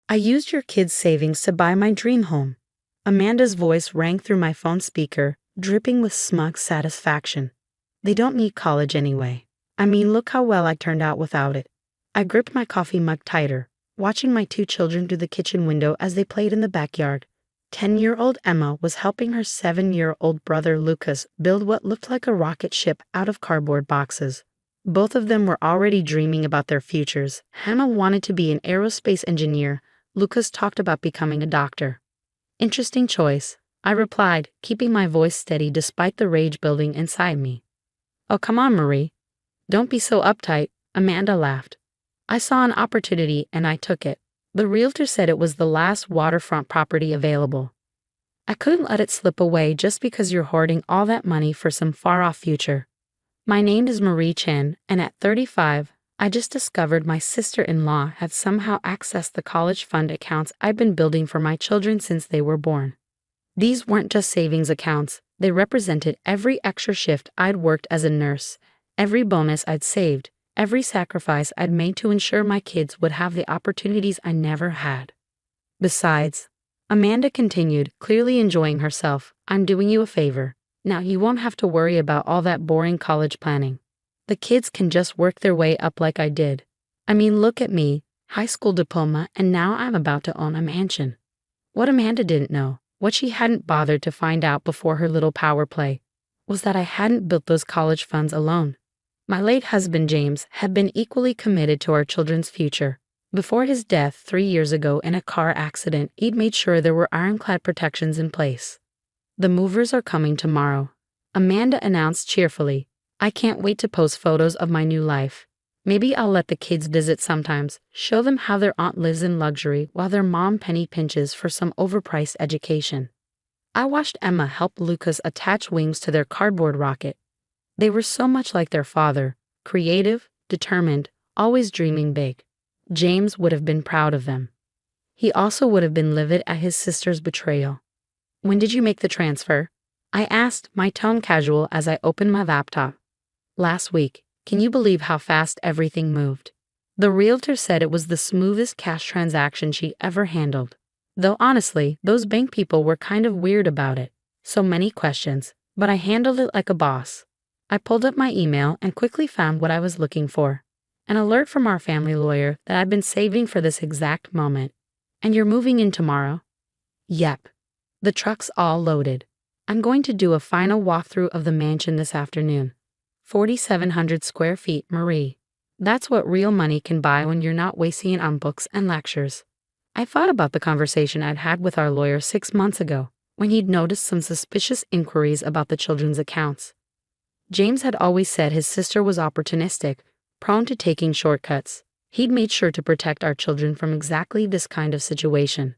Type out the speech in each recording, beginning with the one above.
I used your kids' savings to buy my dream home. Amanda's voice rang through my phone speaker, dripping with smug satisfaction. They don't need college anyway. I mean, look how well I turned out without it. I gripped my coffee mug tighter, watching my two children through the kitchen window as they played in the backyard. 10-year-old Emma was helping her 7-year-old brother Lucas build what looked like a rocket ship out of cardboard boxes. Both of them were already dreaming about their futures. Emma wanted to be an aerospace engineer. Lucas talked about becoming a doctor. Interesting choice, I replied, keeping my voice steady despite the rage building inside me. Oh, come on, Marie. Don't be so uptight, Amanda laughed. I saw an opportunity and I took it. The realtor said it was the last waterfront property available. I couldn't let it slip away just because you're hoarding all that money for some far-off future. My name is Marie Chen, and at 35, I just discovered my sister-in-law had somehow accessed the college fund accounts I've been building for my children since they were born. These weren't just savings accounts, they represented every extra shift I'd worked as a nurse, every bonus I'd saved, every sacrifice I'd made to ensure my kids would have the opportunities I never had. Besides, Amanda continued, clearly enjoying herself, I'm doing you a favor. Now you won't have to worry about all that boring college planning. The kids can just work their way up like I did. I mean, look at me, high school diploma, and now I'm about to own a mansion. What Amanda didn't know, what she hadn't bothered to find out before her little power play, was that I hadn't built those college funds alone. My late husband James had been equally committed to our children's future. Before his death 3 years ago in a car accident, he'd made sure there were ironclad protections in place. The movers are coming tomorrow, Amanda announced cheerfully. I can't wait to post photos of my new life. Maybe I'll let the kids visit sometimes, show them how their aunt lives in luxury while their mom penny pinches for some overpriced education. I watched Emma help Lucas attach wings to their cardboard rocket. They were so much like their father, creative, determined, always dreaming big. James would have been proud of them. He also would have been livid at his sister's betrayal. When did you make the transfer? I asked, my tone casual as I opened my laptop. Last week. Can you believe how fast everything moved? The realtor said it was the smoothest cash transaction she ever handled. Though honestly, those bank people were kind of weird about it. So many questions, but I handled it like a boss. I pulled up my email and quickly found what I was looking for. An alert from our family lawyer that I'd been saving for this exact moment. And you're moving in tomorrow? Yep. The truck's all loaded. I'm going to do a final walkthrough of the mansion this afternoon. 4,700 square feet, Marie. That's what real money can buy when you're not wasting it on books and lectures. I thought about the conversation I'd had with our lawyer 6 months ago, when he'd noticed some suspicious inquiries about the children's accounts. James had always said his sister was opportunistic, prone to taking shortcuts. He'd made sure to protect our children from exactly this kind of situation.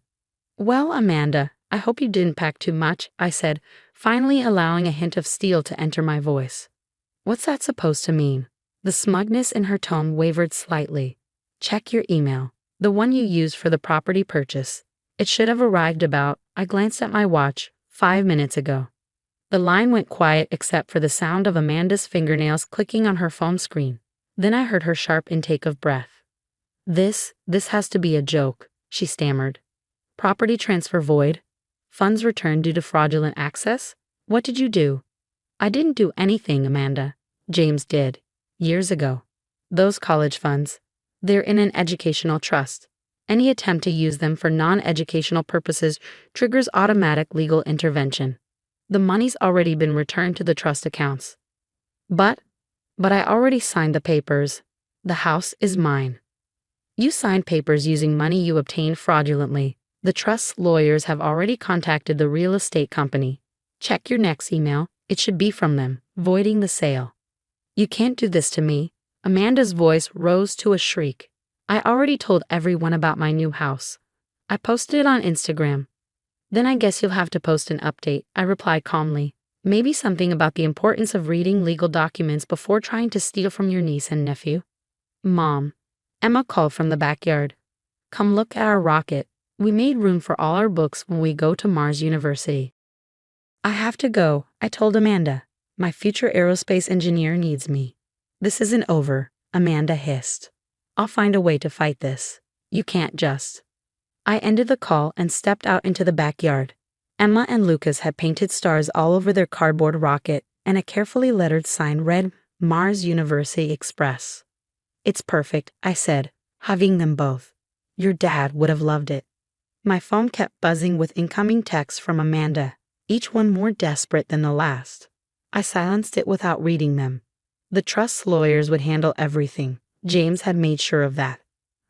Well, Amanda, I hope you didn't pack too much, I said, finally allowing a hint of steel to enter my voice. What's that supposed to mean? The smugness in her tone wavered slightly. Check your email, the one you used for the property purchase. It should have arrived about, I glanced at my watch, 5 minutes ago. The line went quiet except for the sound of Amanda's fingernails clicking on her phone screen. Then I heard her sharp intake of breath. This has to be a joke, she stammered. Property transfer void? Funds returned due to fraudulent access? What did you do? I didn't do anything, Amanda. James did. Years ago. Those college funds. They're in an educational trust. Any attempt to use them for non-educational purposes triggers automatic legal intervention. The money's already been returned to the trust accounts. But I already signed the papers. The house is mine. You signed papers using money you obtained fraudulently. The trust's lawyers have already contacted the real estate company. Check your next email. It should be from them, voiding the sale. You can't do this to me. Amanda's voice rose to a shriek. I already told everyone about my new house. I posted it on Instagram. Then I guess you'll have to post an update, I replied calmly. Maybe something about the importance of reading legal documents before trying to steal from your niece and nephew. Mom. Emma called from the backyard. Come look at our rocket. We made room for all our books when we go to Mars University. I have to go, I told Amanda. My future aerospace engineer needs me. This isn't over, Amanda hissed. I'll find a way to fight this. You can't just. I ended the call and stepped out into the backyard. Emma and Lucas had painted stars all over their cardboard rocket, and a carefully lettered sign read, Mars University Express. It's perfect, I said, hugging them both. Your dad would have loved it. My phone kept buzzing with incoming texts from Amanda, each one more desperate than the last. I silenced it without reading them. The trust lawyers would handle everything. James had made sure of that.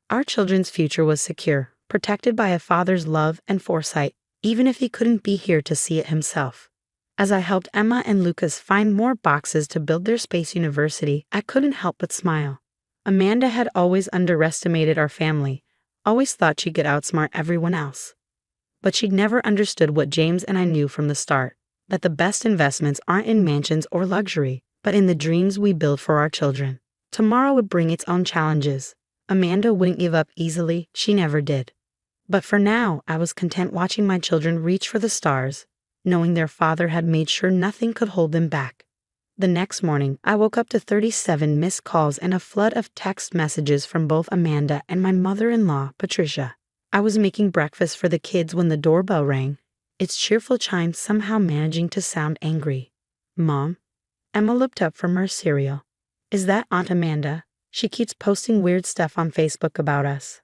Our children's future was secure, protected by a father's love and foresight, even if he couldn't be here to see it himself. As I helped Emma and Lucas find more boxes to build their space university, I couldn't help but smile. Amanda had always underestimated our family, always thought she could outsmart everyone else. But she'd never understood what James and I knew from the start, that the best investments aren't in mansions or luxury, but in the dreams we build for our children. Tomorrow would bring its own challenges. Amanda wouldn't give up easily, she never did. But for now, I was content watching my children reach for the stars, knowing their father had made sure nothing could hold them back. The next morning, I woke up to 37 missed calls and a flood of text messages from both Amanda and my mother-in-law, Patricia. I was making breakfast for the kids when the doorbell rang, its cheerful chime somehow managing to sound angry. Mom? Emma looked up from her cereal. Is that Aunt Amanda? She keeps posting weird stuff on Facebook about us.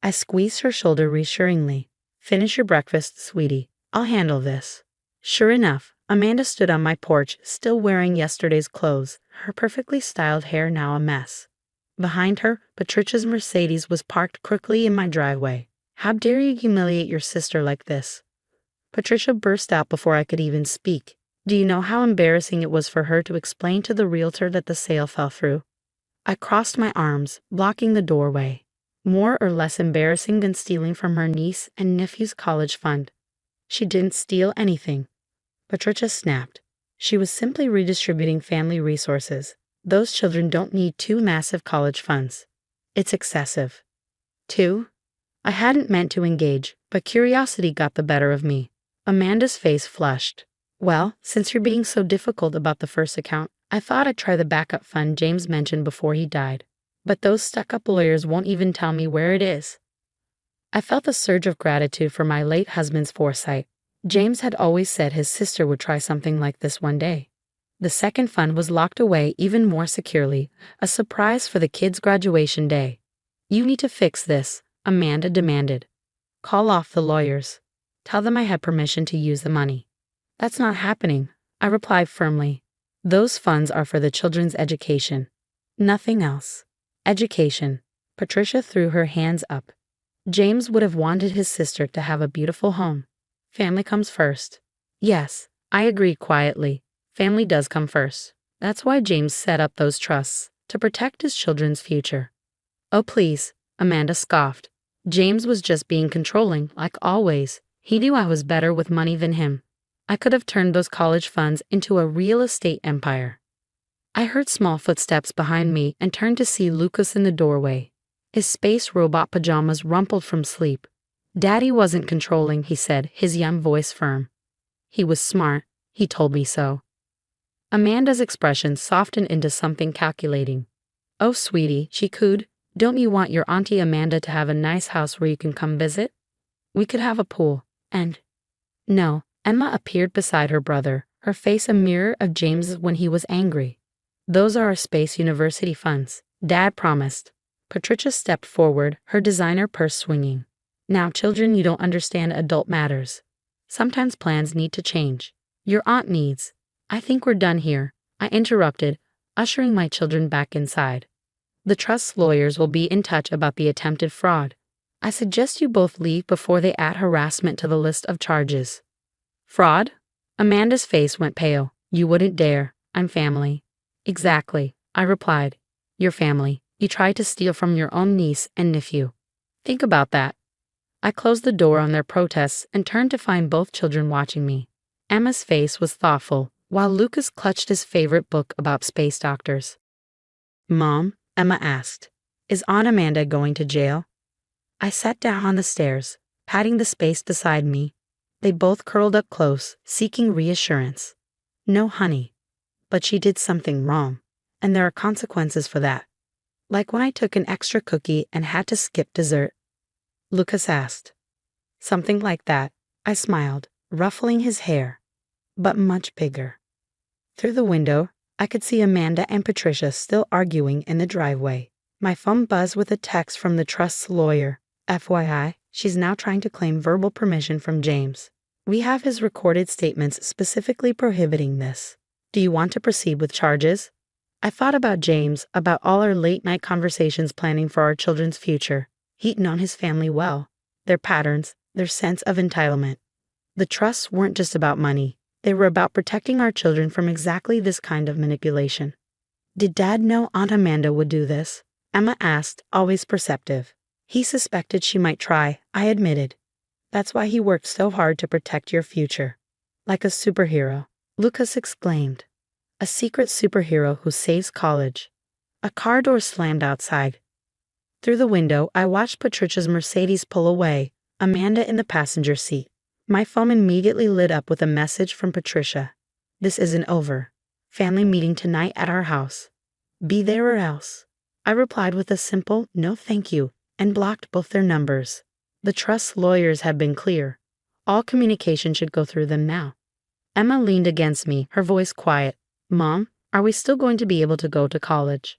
I squeezed her shoulder reassuringly. Finish your breakfast, sweetie. I'll handle this. Sure enough, Amanda stood on my porch, still wearing yesterday's clothes, her perfectly styled hair now a mess. Behind her, Patricia's Mercedes was parked crookily in my driveway. How dare you humiliate your sister like this? Patricia burst out before I could even speak. Do you know how embarrassing it was for her to explain to the realtor that the sale fell through? I crossed my arms, blocking the doorway. More or less embarrassing than stealing from her niece and nephew's college fund. She didn't steal anything. Patricia snapped. She was simply redistributing family resources. Those children don't need 2 massive college funds. It's excessive. 2? I hadn't meant to engage, but curiosity got the better of me. Amanda's face flushed. Well, since you're being so difficult about the first account, I thought I'd try the backup fund James mentioned before he died. But those stuck-up lawyers won't even tell me where it is. I felt a surge of gratitude for my late husband's foresight. James had always said his sister would try something like this one day. The second fund was locked away even more securely, a surprise for the kids' graduation day. You need to fix this, Amanda demanded. Call off the lawyers. Tell them I had permission to use the money. That's not happening, I replied firmly. Those funds are for the children's education. Nothing else. Education. Patricia threw her hands up. James would have wanted his sister to have a beautiful home. Family comes first. Yes, I agreed quietly. Family does come first. That's why James set up those trusts, to protect his children's future. Oh please, Amanda scoffed. James was just being controlling, like always. He knew I was better with money than him. I could have turned those college funds into a real estate empire. I heard small footsteps behind me and turned to see Lucas in the doorway. His space robot pajamas rumpled from sleep. Daddy wasn't controlling, he said, his young voice firm. He was smart, he told me so. Amanda's expression softened into something calculating. Oh, sweetie, she cooed, don't you want your Auntie Amanda to have a nice house where you can come visit? We could have a pool, and... No, Emma appeared beside her brother, her face a mirror of James's when he was angry. Those are our space university funds, Dad promised. Patricia stepped forward, her designer purse swinging. Now, children, you don't understand adult matters. Sometimes plans need to change. Your aunt needs. I think we're done here, I interrupted, ushering my children back inside. The trust lawyers will be in touch about the attempted fraud. I suggest you both leave before they add harassment to the list of charges. Fraud? Amanda's face went pale. You wouldn't dare. I'm family. Exactly, I replied. Your family. You tried to steal from your own niece and nephew. Think about that. I closed the door on their protests and turned to find both children watching me. Emma's face was thoughtful, while Lucas clutched his favorite book about space doctors. Mom, Emma asked, is Aunt Amanda going to jail? I sat down on the stairs, patting the space beside me. They both curled up close, seeking reassurance. No, honey. But she did something wrong, and there are consequences for that. Like when I took an extra cookie and had to skip dessert. Lucas asked. Something like that, I smiled, ruffling his hair. But much bigger. Through the window, I could see Amanda and Patricia still arguing in the driveway. My phone buzzed with a text from the trust's lawyer. FYI, she's now trying to claim verbal permission from James. We have his recorded statements specifically prohibiting this. Do you want to proceed with charges? I thought about James, about all our late-night conversations planning for our children's future. He'd known his family well, their patterns, their sense of entitlement. The trusts weren't just about money. They were about protecting our children from exactly this kind of manipulation. Did Dad know Aunt Amanda would do this? Emma asked, always perceptive. He suspected she might try, I admitted. That's why he worked so hard to protect your future. Like a superhero, Lucas exclaimed. A secret superhero who saves college. A car door slammed outside. Through the window, I watched Patricia's Mercedes pull away, Amanda in the passenger seat. My phone immediately lit up with a message from Patricia. This isn't over. Family meeting tonight at our house. Be there or else. I replied with a simple, no thank you, and blocked both their numbers. The trust's lawyers had been clear. All communication should go through them now. Emma leaned against me, her voice quiet. Mom, are we still going to be able to go to college?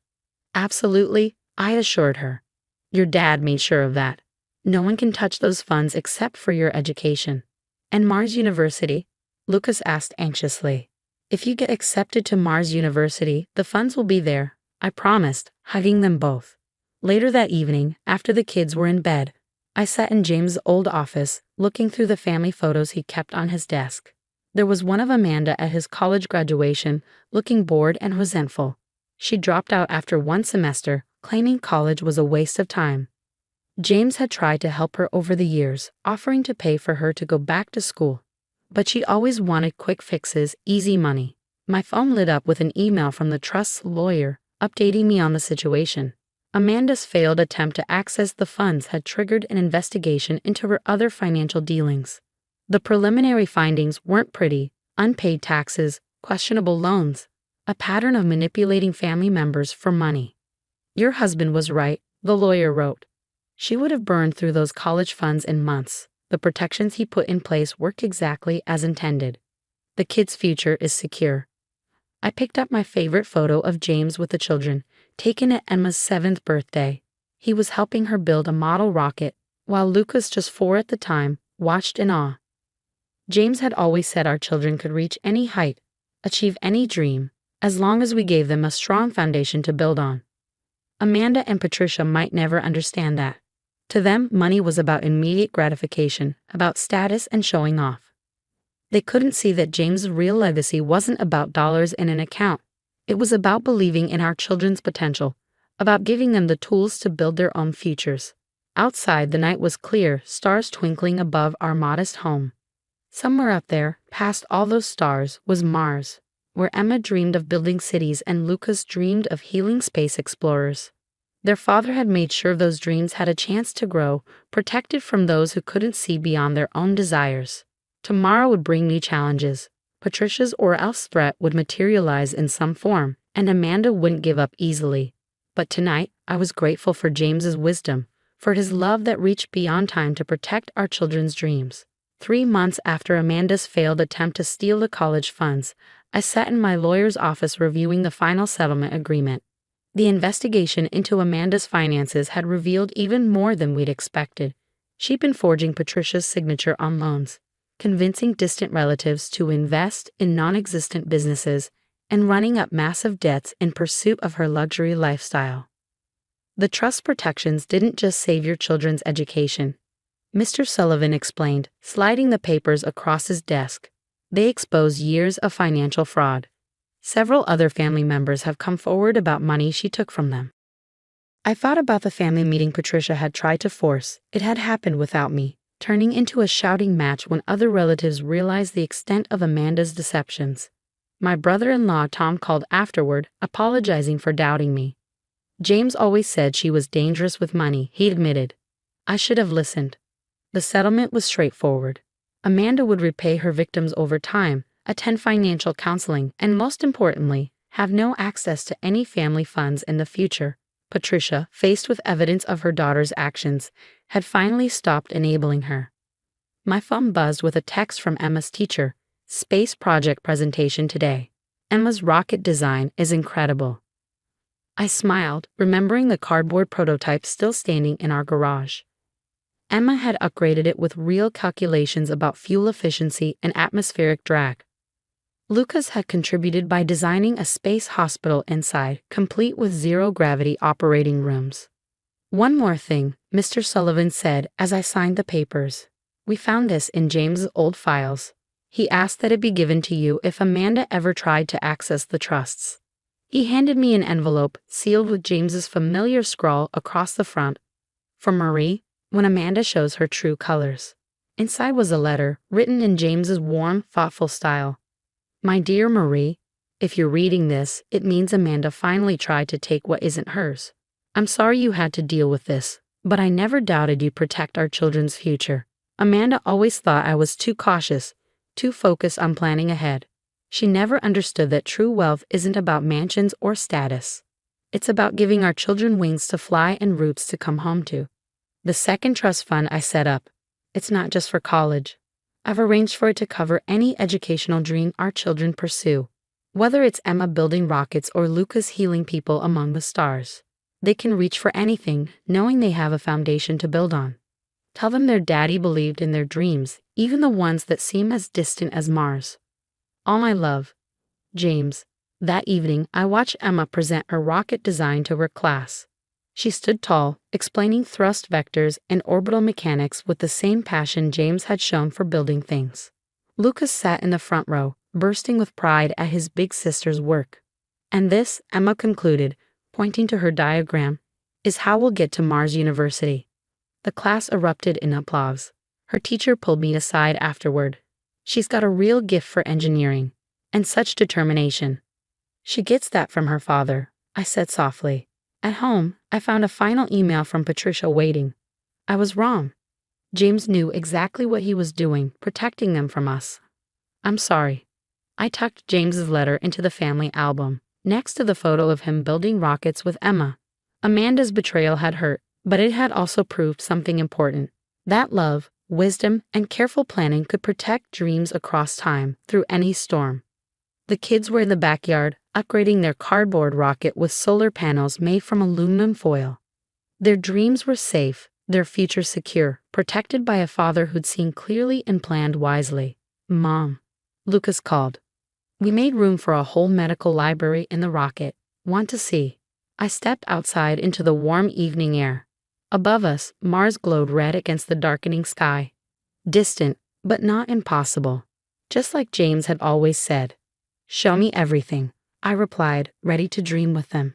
Absolutely, I assured her. Your dad made sure of that. No one can touch those funds except for your education. And Mars University? Lucas asked anxiously. If you get accepted to Mars University, the funds will be there, I promised, hugging them both. Later that evening, after the kids were in bed, I sat in James' old office, looking through the family photos he kept on his desk. There was one of Amanda at his college graduation, looking bored and resentful. She dropped out after one semester, claiming college was a waste of time. James had tried to help her over the years, offering to pay for her to go back to school. But she always wanted quick fixes, easy money. My phone lit up with an email from the trust's lawyer, updating me on the situation. Amanda's failed attempt to access the funds had triggered an investigation into her other financial dealings. The preliminary findings weren't pretty: unpaid taxes, questionable loans, a pattern of manipulating family members for money. Your husband was right, the lawyer wrote. She would have burned through those college funds in months. The protections he put in place work exactly as intended. The kid's future is secure. I picked up my favorite photo of James with the children, taken at Emma's 7th birthday. He was helping her build a model rocket, while Lucas, just 4 at the time, watched in awe. James had always said our children could reach any height, achieve any dream, as long as we gave them a strong foundation to build on. Amanda and Patricia might never understand that. To them, money was about immediate gratification, about status and showing off. They couldn't see that James' real legacy wasn't about dollars in an account. It was about believing in our children's potential, about giving them the tools to build their own futures. Outside, the night was clear, stars twinkling above our modest home. Somewhere up there, past all those stars, was Mars, where Emma dreamed of building cities and Lucas dreamed of healing space explorers. Their father had made sure those dreams had a chance to grow, protected from those who couldn't see beyond their own desires. Tomorrow would bring new challenges. Patricia's or else threat would materialize in some form, and Amanda wouldn't give up easily. But tonight, I was grateful for James's wisdom, for his love that reached beyond time to protect our children's dreams. 3 months after Amanda's failed attempt to steal the college funds, I sat in my lawyer's office reviewing the final settlement agreement. The investigation into Amanda's finances had revealed even more than we'd expected. She'd been forging Patricia's signature on loans, convincing distant relatives to invest in non-existent businesses, and running up massive debts in pursuit of her luxury lifestyle. The trust protections didn't just save your children's education. Mr. Sullivan explained, sliding the papers across his desk. They expose years of financial fraud. Several other family members have come forward about money she took from them. I thought about the family meeting Patricia had tried to force. It had happened without me, turning into a shouting match when other relatives realized the extent of Amanda's deceptions. My brother-in-law Tom called afterward, apologizing for doubting me. James always said she was dangerous with money, he admitted. I should have listened. The settlement was straightforward. Amanda would repay her victims over time, attend financial counseling, and most importantly, have no access to any family funds in the future. Patricia, faced with evidence of her daughter's actions, had finally stopped enabling her. My phone buzzed with a text from Emma's teacher. Space project presentation today. Emma's rocket design is incredible. I smiled, remembering the cardboard prototype still standing in our garage. Emma had upgraded it with real calculations about fuel efficiency and atmospheric drag. Lucas had contributed by designing a space hospital inside, complete with zero-gravity operating rooms. One more thing, Mr. Sullivan said as I signed the papers. We found this in James's old files. He asked that it be given to you if Amanda ever tried to access the trusts. He handed me an envelope sealed with James's familiar scrawl across the front. For Marie, when Amanda shows her true colors. Inside was a letter, written in James's warm, thoughtful style. My dear Marie, if you're reading this, it means Amanda finally tried to take what isn't hers. I'm sorry you had to deal with this, but I never doubted you'd protect our children's future. Amanda always thought I was too cautious, too focused on planning ahead. She never understood that true wealth isn't about mansions or status. It's about giving our children wings to fly and roots to come home to. The second trust fund I set up, it's not just for college. I've arranged for it to cover any educational dream our children pursue. Whether it's Emma building rockets or Lucas healing people among the stars. They can reach for anything, knowing they have a foundation to build on. Tell them their daddy believed in their dreams, even the ones that seem as distant as Mars. All my love, James. That evening, I watched Emma present her rocket design to her class. She stood tall, explaining thrust vectors and orbital mechanics with the same passion James had shown for building things. Lucas sat in the front row, bursting with pride at his big sister's work. And this, Emma concluded, pointing to her diagram, is how we'll get to Mars University. The class erupted in applause. Her teacher pulled me aside afterward. She's got a real gift for engineering, and such determination. She gets that from her father, I said softly. At home, I found a final email from Patricia waiting. I was wrong. James knew exactly what he was doing, protecting them from us. I'm sorry. I tucked James's letter into the family album, next to the photo of him building rockets with Emma. Amanda's betrayal had hurt, but it had also proved something important. That love, wisdom, and careful planning could protect dreams across time through any storm. The kids were in the backyard, upgrading their cardboard rocket with solar panels made from aluminum foil. Their dreams were safe, their future secure, protected by a father who'd seen clearly and planned wisely. Mom, Lucas called. We made room for a whole medical library in the rocket. Want to see? I stepped outside into the warm evening air. Above us, Mars glowed red against the darkening sky. Distant, but not impossible. Just like James had always said. Show me everything, I replied, ready to dream with them.